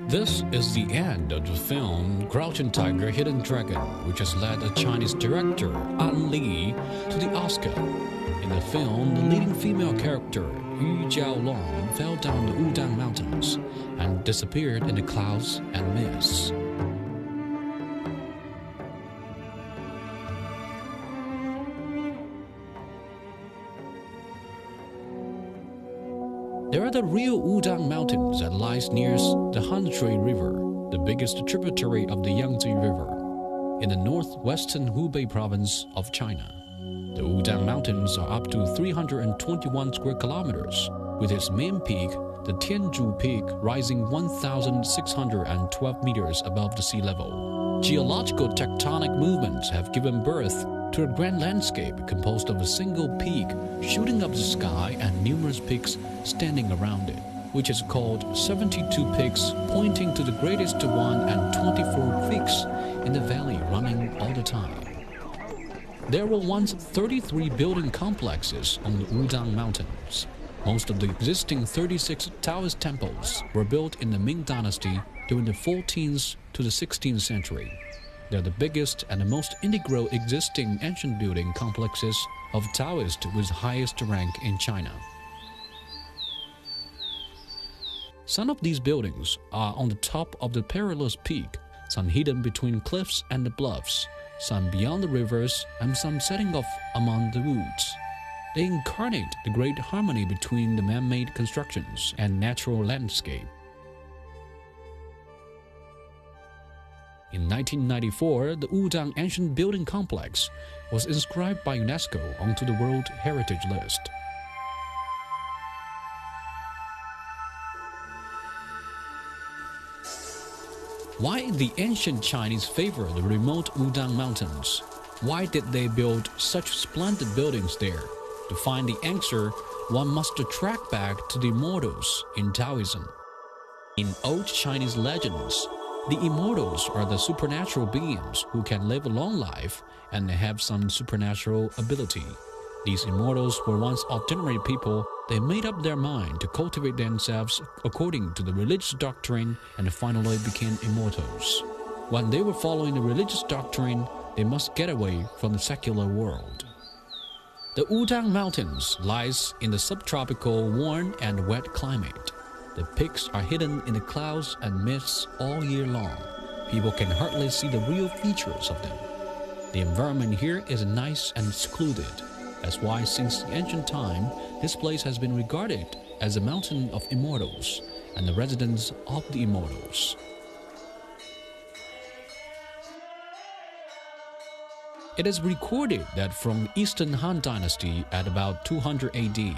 This is the end of the film Crouching Tiger, Hidden Dragon, which has led the Chinese director An Li to the Oscar. In the film, the leading female character Yu Jiaolong fell down the Wudang Mountains and disappeared in the clouds and mists. There are the real Wudang Mountains that lies near the Hanshui River, the biggest tributary of the Yangtze River, in the northwestern Hubei province of China. The Wudang Mountains are up to 321 square kilometers, with its main peak, the Tianzhu Peak, rising 1,612 meters above the sea level. Geological tectonic movements have given birth to a grand landscape composed of a single peak shooting up the sky and numerous peaks standing around it, which is called 72 peaks pointing to the greatest one and 24 peaks in the valley running all the time. There were once 33 building complexes on the Wudang Mountains. Most of the existing 36 Taoist temples were built in the Ming Dynasty during the 14th to the 16th century. They're the biggest and the most integral existing ancient building complexes of Taoist with highest rank in China. Some of these buildings are on the top of the perilous peak, some hidden between cliffs and the bluffs, some beyond the rivers, and some setting off among the woods. They incarnate the great harmony between the man-made constructions and natural landscape. In 1994, the Wudang Ancient Building Complex was inscribed by UNESCO onto the World Heritage List. Why did the ancient Chinese favor the remote Wudang Mountains? Why did they build such splendid buildings there? To find the answer, one must track back to the immortals in Taoism. In old Chinese legends, the immortals are the supernatural beings who can live a long life and have some supernatural ability. These immortals were once ordinary people. They made up their mind to cultivate themselves according to the religious doctrine and finally became immortals. When they were following the religious doctrine, they must get away from the secular world. The Wudang Mountains lies in the subtropical warm and wet climate. The peaks are hidden in the clouds and mists all year long. People can hardly see the real features of them. The environment here is nice and secluded. That's why since ancient time, this place has been regarded as a mountain of immortals and the residence of the immortals. It is recorded that from Eastern Han Dynasty at about 200 AD,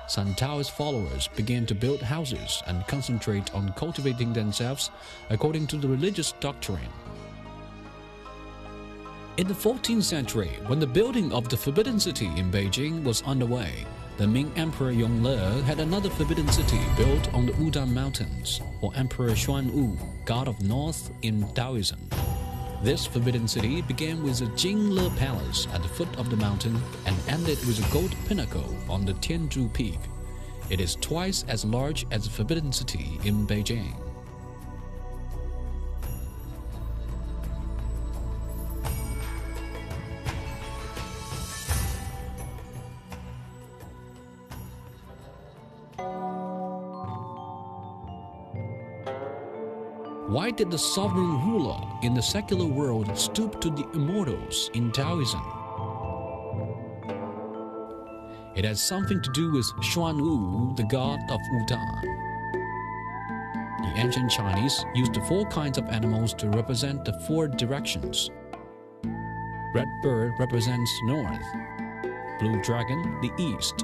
some Taoist followers began to build houses and concentrate on cultivating themselves according to the religious doctrine. In the 14th century, when the building of the Forbidden City in Beijing was underway, the Ming Emperor Yongle had another forbidden city built on the Wudang Mountains, or Emperor Zhenwu, god of north in Taoism. This forbidden city began with a Jingle Palace at the foot of the mountain and ended with a gold pinnacle on the Tianzhu Peak. It is twice as large as the Forbidden City in Beijing. Why did the sovereign ruler in the secular world stoop to the immortals in Taoism? It has something to do with Xuanwu, the god of Wudang. The ancient Chinese used 4 kinds of animals to represent the 4 directions. Red bird represents north, blue dragon the east,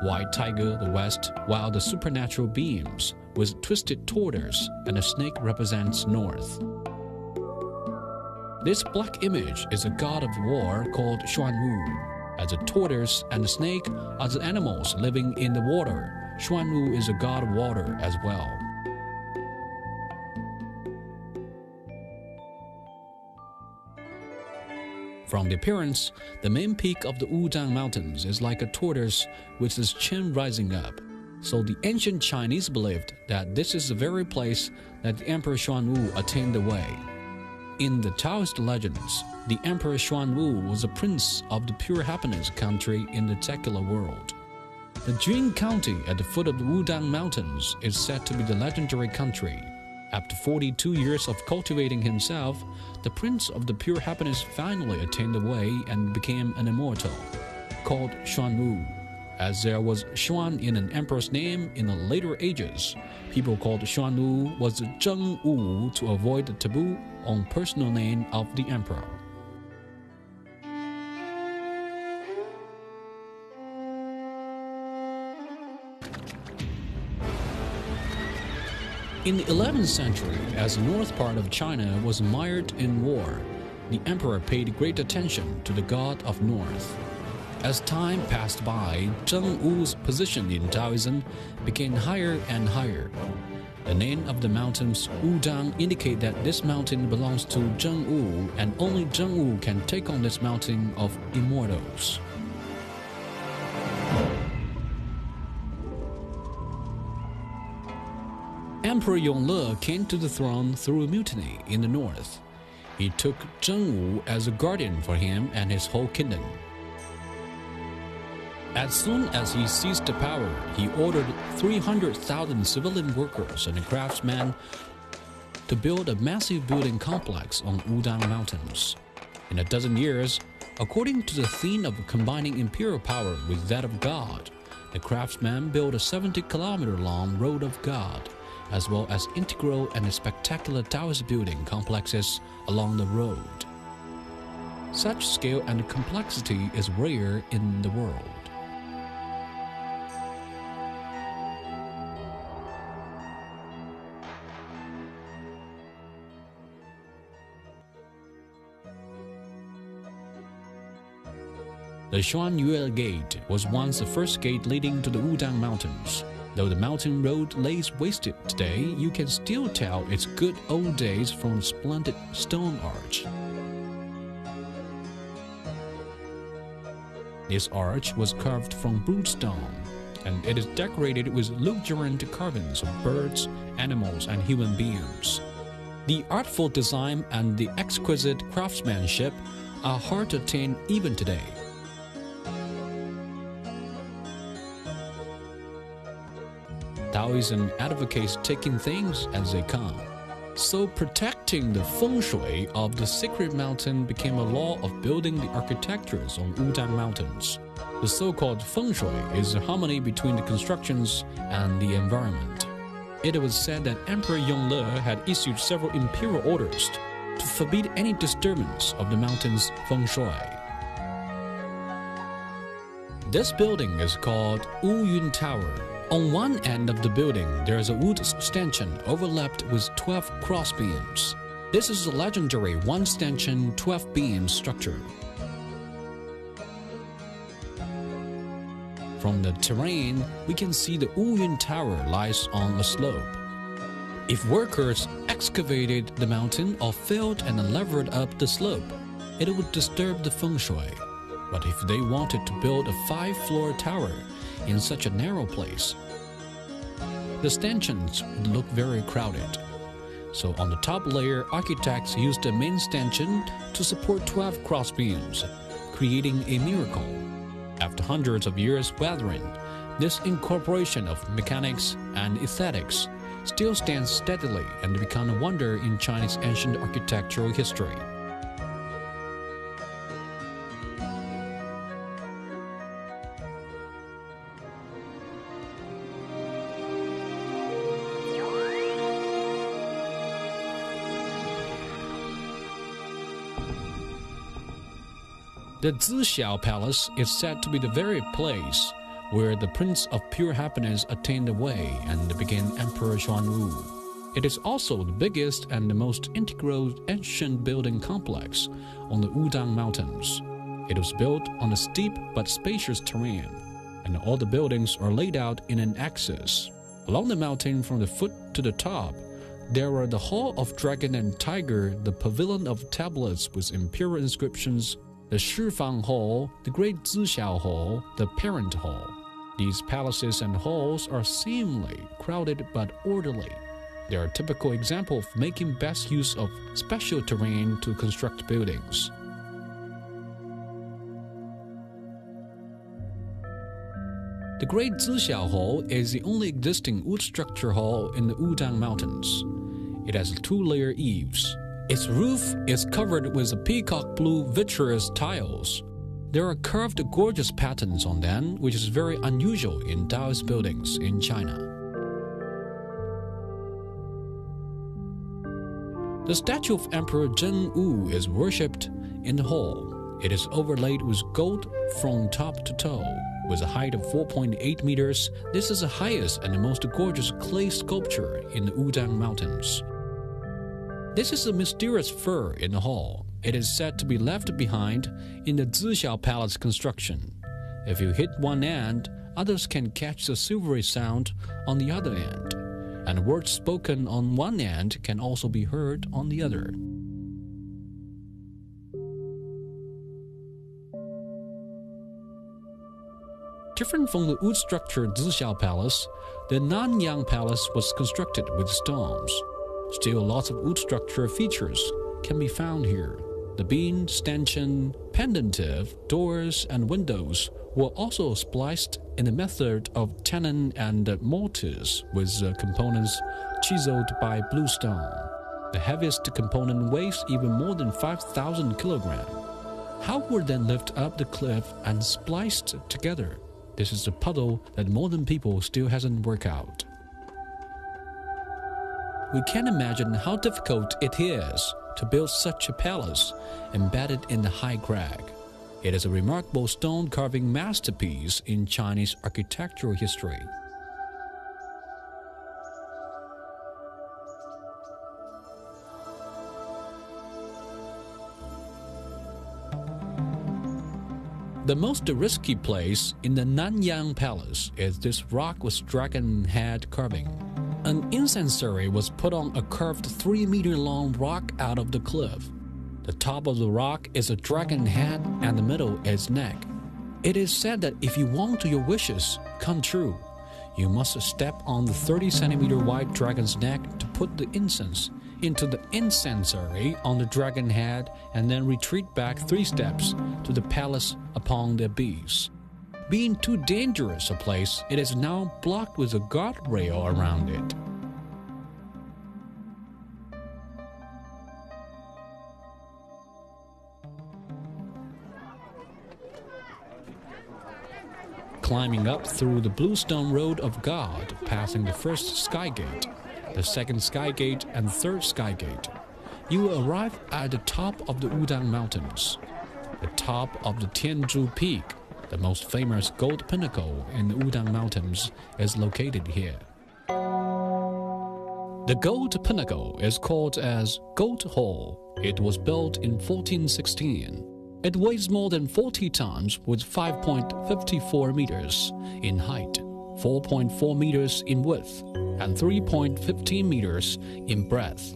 white tiger the west, while the supernatural beings with twisted tortoise and a snake represents north. This black image is a god of war called Xuanwu. As a tortoise and a snake are the animals living in the water, Xuanwu is a god of water as well. From the appearance, the main peak of the Wudang Mountains is like a tortoise with its chin rising up. So the ancient Chinese believed that this is the very place that the Emperor Zhenwu attained the way. In the Taoist legends, the Emperor Zhenwu was a prince of the pure happiness country in the secular world. The Jun County at the foot of the Wudang Mountains is said to be the legendary country. After 42 years of cultivating himself, the prince of the pure happiness finally attained the way and became an immortal, called Zhenwu. As there was Xuan in an emperor's name in the later ages, people called Zhenwu was Zhenwu to avoid the taboo on personal name of the emperor. In the 11th century, as the north part of China was mired in war, the emperor paid great attention to the god of north. As time passed by, Zhenwu's position in Taoism became higher and higher. The name of the mountains, Wudang, indicate that this mountain belongs to Zhenwu, and only Zhenwu can take on this mountain of immortals. Emperor Yongle came to the throne through a mutiny in the north. He took Zhenwu as a guardian for him and his whole kingdom. As soon as he seized the power, he ordered 300,000 civilian workers and craftsmen to build a massive building complex on Wudang Mountains. In a dozen years, according to the theme of combining imperial power with that of God, the craftsmen built a 70-kilometer-long road of God, as well as integral and spectacular Taoist building complexes along the road. Such scale and complexity is rare in the world. The Xuanyue Gate was once the first gate leading to the Wudang Mountains. Though the mountain road lays wasted today, you can still tell its good old days from the splendid stone arch. This arch was carved from broodstone, and it is decorated with luxuriant carvings of birds, animals, and human beings. The artful design and the exquisite craftsmanship are hard to attain even today. Taoism advocates taking things as they come. So protecting the feng shui of the sacred mountain became a law of building the architectures on Wudang Mountains. The so-called feng shui is the harmony between the constructions and the environment. It was said that Emperor Yongle had issued several imperial orders to forbid any disturbance of the mountain's feng shui. This building is called Wuyun Tower. On one end of the building, there is a wood stanchion overlapped with 12 crossbeams. This is the legendary one-stanchion, 12-beam structure. From the terrain, we can see the Wuyun Tower lies on a slope. If workers excavated the mountain or filled and levered up the slope, it would disturb the feng shui. But if they wanted to build a 5-floor tower in such a narrow place, the stanchions would look very crowded. So on the top layer, architects used the main stanchion to support 12 crossbeams, creating a miracle. After hundreds of years weathering, this incorporation of mechanics and aesthetics still stands steadily and become a wonder in Chinese ancient architectural history. The Zixiao Palace is said to be the very place where the Prince of Pure Happiness attained the way and became Emperor Zhenwu. It is also the biggest and the most integral ancient building complex on the Wudang Mountains. It was built on a steep but spacious terrain, and all the buildings are laid out in an axis. Along the mountain from the foot to the top, there are the Hall of Dragon and Tiger, the Pavilion of Tablets with imperial inscriptions, the Shifang Hall, the Great Zixiao Hall, the Parent Hall. These palaces and halls are seemingly crowded but orderly. They are a typical example of making best use of special terrain to construct buildings. The Great Zixiao Hall is the only existing wood structure hall in the Wudang Mountains. It has two-layer eaves. Its roof is covered with peacock blue vitreous tiles. There are curved, gorgeous patterns on them, which is very unusual in Taoist buildings in China. The statue of Emperor Zhenwu is worshipped in the hall. It is overlaid with gold from top to toe. With a height of 4.8 meters, this is the highest and the most gorgeous clay sculpture in the Wudang Mountains. This is a mysterious fur in the hall. It is said to be left behind in the Zixiao Palace construction. If you hit one end, others can catch the silvery sound on the other end, and words spoken on one end can also be heard on the other. Different from the wood-structured Zixiao Palace, the Nanyang Palace was constructed with stones. Still, lots of wood structure features can be found here. The beam, stanchion, pendentive, doors, and windows were also spliced in the method of tenon and mortise with components chiseled by bluestone. The heaviest component weighs even more than 5,000 kilograms. How were they lifted up the cliff and spliced together? This is a puzzle that modern people still hasn't worked out. We can imagine how difficult it is to build such a palace embedded in the high crag. It is a remarkable stone carving masterpiece in Chinese architectural history. The most risky place in the Nanyang Palace is this rock with dragon head carving. An incendiary was put on a curved 3-meter-long rock out of the cliff. The top of the rock is a dragon head and the middle is neck. It is said that if you want your wishes come true, you must step on the 30-centimeter wide dragon's neck to put the incense into the incendiary on the dragon head and then retreat back 3 steps to the palace upon the abyss. Being too dangerous a place, it is now blocked with a guardrail around it. Climbing up through the bluestone road of God, passing the first sky gate, the second sky gate, and third sky gate, you will arrive at the top of the Wudang Mountains. The top of the Tianzhu Peak, the most famous gold pinnacle in the Wudang Mountains, is located here. The gold pinnacle is called as Gold Hall. It was built in 1416. It weighs more than 40 tons with 5.54 meters in height, 4.4 meters in width, and 3.15 meters in breadth.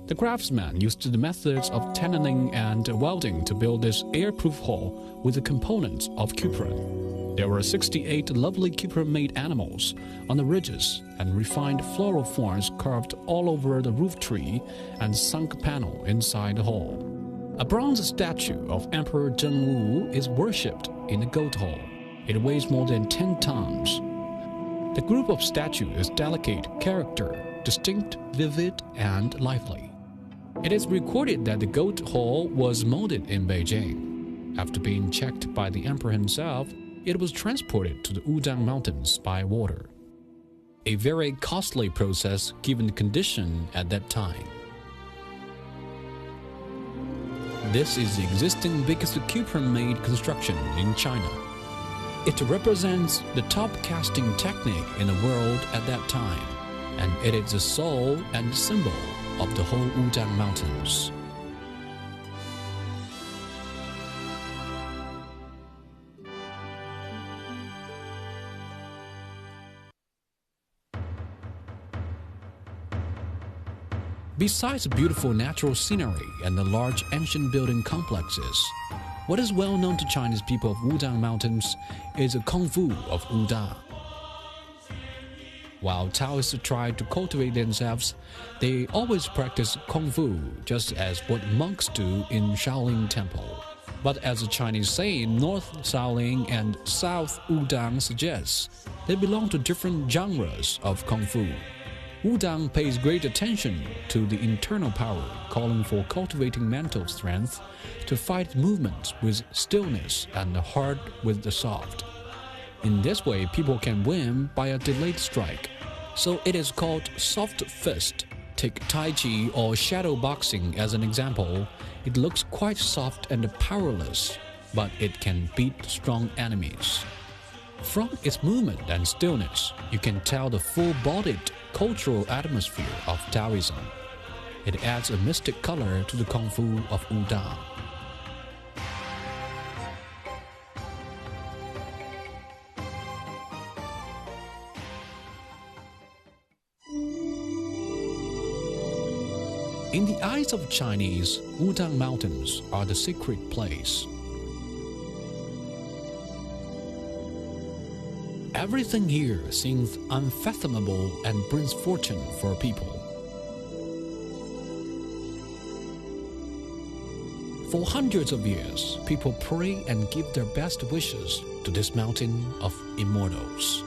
The craftsmen used the methods of tenoning and welding to build this airproof hall with the components of cuprum. There were 68 lovely cuprum-made animals on the ridges and refined floral forms carved all over the roof tree and sunk panel inside the hall. A bronze statue of Emperor Zhenwu is worshipped in the Gold Hall. It weighs more than 10 tons. The group of statues is delicate character, distinct, vivid, and lively. It is recorded that the Gold Hall was molded in Beijing. After being checked by the emperor himself, it was transported to the Wudang Mountains by water. A very costly process given the condition at that time. This is the existing biggest cuprum-made construction in China. It represents the top casting technique in the world at that time, and it is the soul and symbol of the whole Wudang Mountains. Besides beautiful natural scenery and the large ancient building complexes, what is well known to Chinese people of Wudang Mountains is the Kung Fu of Wudang. While Taoists try to cultivate themselves, they always practice Kung Fu, just as what monks do in Shaolin Temple. But as the Chinese say, North Shaolin and South Wudang suggests, they belong to different genres of Kung Fu. Wudang pays great attention to the internal power, calling for cultivating mental strength to fight movements with stillness and the hard with the soft. In this way, people can win by a delayed strike. So it is called soft fist. Take Tai Chi or shadow boxing as an example. It looks quite soft and powerless, but it can beat strong enemies. From its movement and stillness, you can tell the full-bodied cultural atmosphere of Taoism. It adds a mystic color to the Kung Fu of Wudang. In the eyes of Chinese, Wudang Mountains are the sacred place. Everything here seems unfathomable and brings fortune for people. For hundreds of years, people pray and give their best wishes to this mountain of immortals.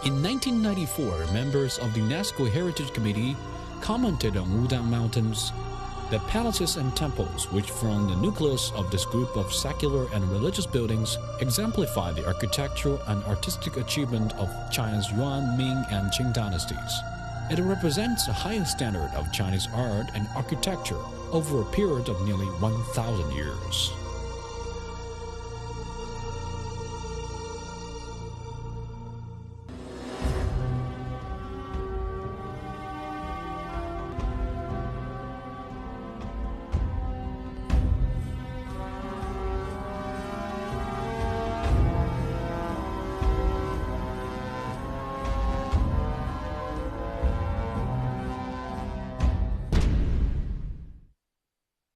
In 1994, members of the UNESCO Heritage Committee commented on Wudang Mountains. The palaces and temples, which form the nucleus of this group of secular and religious buildings, exemplify the architectural and artistic achievement of China's Yuan, Ming, and Qing dynasties. It represents the highest standard of Chinese art and architecture over a period of nearly 1,000 years.